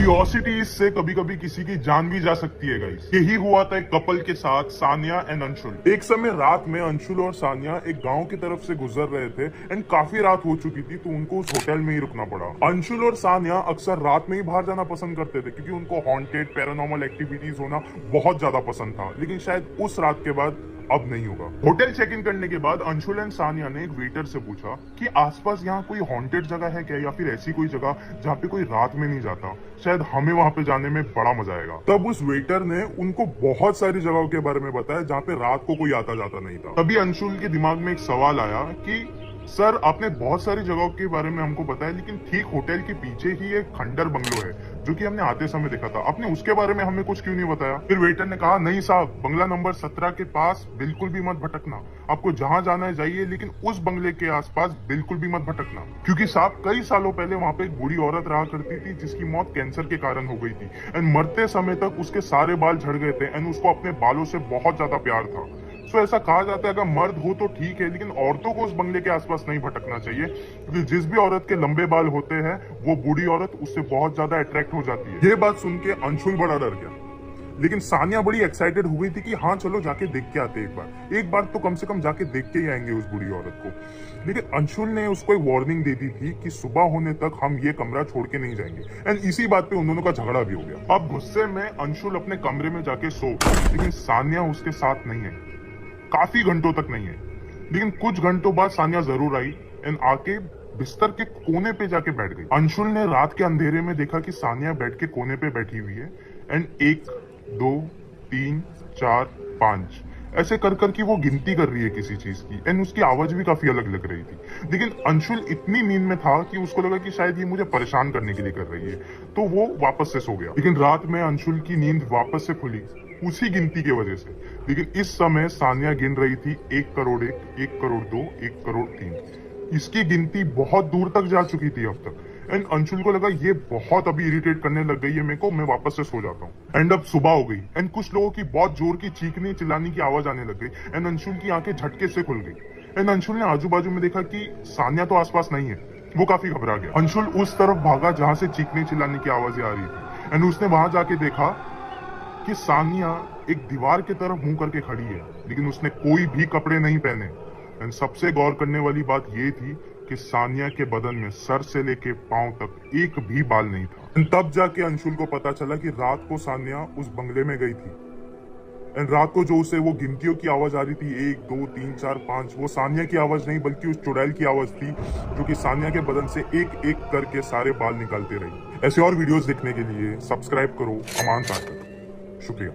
Curiosity से कभी कभी किसी की जान भी जा सकती है गाइस। यही हुआ था एक कपल के साथ, सानिया एंड अंशुल। एक समय रात में अंशुल और सानिया एक गांव की तरफ से गुजर रहे थे एंड काफी रात हो चुकी थी, तो उनको उस होटल में ही रुकना पड़ा। अंशुल और सानिया अक्सर रात में ही बाहर जाना पसंद करते थे क्योंकि उनको हॉन्टेड पैरानॉर्मल एक्टिविटीज होना बहुत ज्यादा पसंद था, लेकिन शायद उस रात के बाद अब नहीं होगा। होटल चेक इन करने के बाद अंशुल एंड सानिया ने एक वेटर से पूछा कि आसपास यहाँ कोई हॉन्टेड जगह है क्या, या फिर ऐसी कोई जगह जहाँ पे कोई रात में नहीं जाता, शायद हमें वहां पे जाने में बड़ा मजा आएगा। तब उस वेटर ने उनको बहुत सारी जगहों के बारे में बताया जहाँ पे रात को कोई आता जाता नहीं था। तभी अंशुल के दिमाग में एक सवाल आया कि सर, आपने बहुत सारी जगहों के बारे में हमको बताया, लेकिन ठीक होटल के पीछे ही एक खंडर बंगलो है जो कि हमने आते समय देखा था, आपने उसके बारे में हमें कुछ क्यों नहीं बताया? फिर वेटर ने कहा, नहीं साहब, बंगला नंबर 17 के पास बिल्कुल भी मत भटकना, आपको जहां जाना है जाइए, लेकिन उस बंगले के आसपास बिल्कुल भी मत भटकना, क्योंकि साहब कई सालों पहले वहां पे एक बूढ़ी औरत रहा करती थी जिसकी मौत कैंसर के कारण हो गई थी एंड मरते समय तक उसके सारे बाल झड़ गए थे एंड उसको अपने बालों से बहुत ज्यादा प्यार था। सो ऐसा कहा जाता है अगर मर्द हो तो ठीक है, लेकिन औरतों को उस बंगले के आसपास नहीं भटकना चाहिए, क्योंकि जिस भी औरत के लंबे बाल होते हैं वो बूढ़ी औरत उससे बहुत ज्यादा अट्रैक्ट हो जाती है। ये बात सुन के अंशुल बड़ा डर गया, लेकिन सानिया बड़ी एक्साइटेड हो गई थी कि हाँ चलो जाके देख के आते, एक बार तो कम से कम जाके देख के ही आएंगे उस बूढ़ी औरत को। लेकिन अंशुल ने उसको एक वार्निंग दे दी थी कि सुबह होने तक हम ये कमरा छोड़ के नहीं जाएंगे एंड इसी बात पे उन दोनों का झगड़ा भी हो गया। अब गुस्से में अंशुल अपने कमरे में जाके सो, लेकिन सानिया उसके साथ नहीं है, काफी घंटों तक नहीं है। लेकिन कुछ घंटों बाद सानिया जरूर आई एंड आके बिस्तर के कोने पे जाके बैठ गई। अंशुल ने रात के अंधेरे में देखा कि सानिया बेड के कोने पे बैठी हुई है एंड 1 2 3 4 5 ऐसे कर कर की वो गिनती कर रही है किसी चीज की एंड उसकी आवाज भी काफी अलग लग रही थी। लेकिन अंशुल इतनी नींद में था कि उसको लगा कि शायद ये मुझे परेशान करने के लिए कर रही है, तो वो वापस से सो गया। लेकिन रात में अंशुल की नींद वापस से खुली उसी गिनती की वजह से। लेकिन इस समय सानिया गिन रही थी 1 करोड़ 1, 1 करोड़ 2, 1 करोड़ 3। इसकी गिनती बहुत दूर तक जा चुकी थी अब तक एंड अंशुल को लगा ये बहुत अभी इरिटेट करने लग गई है मेरे को, मैं वापस से सो जाता हूँ। एंड अब सुबह हो गई एंड कुछ लोगों की बहुत जोर की चीखने चिल्लाने की आवाज आने लग गई एंड अंशुल की आंखें झटके से खुल गई एंड अंशुल ने आजू बाजू में देखा कि सानिया तो आसपास नहीं है। वो काफी घबरा गया। अंशुल उस तरफ भागा जहां से चीखने चिल्लाने की आवाजें आ रही थी एंड उसने वहां जाके देखा कि सानिया एक दीवार की तरफ मुंह करके खड़ी है, लेकिन उसने कोई भी कपड़े नहीं पहने एंड सबसे गौर करने वाली बात ये थी कि सानिया के बदन में सर से लेके पांव तक एक भी बाल नहीं था। तब जाके अंशुल को पता चला कि रात को सानिया उस बंगले में गई थी एंड रात को जो उसे वो गिनतियों की आवाज आ रही थी 1 2 3 4 5, वो सानिया की आवाज नहीं बल्कि उस चुड़ैल की आवाज थी जो कि सानिया के बदन से एक एक करके सारे बाल निकालते रही। ऐसे और वीडियोस देखने के लिए सब्सक्राइब करो अमान सागर। शुक्रिया।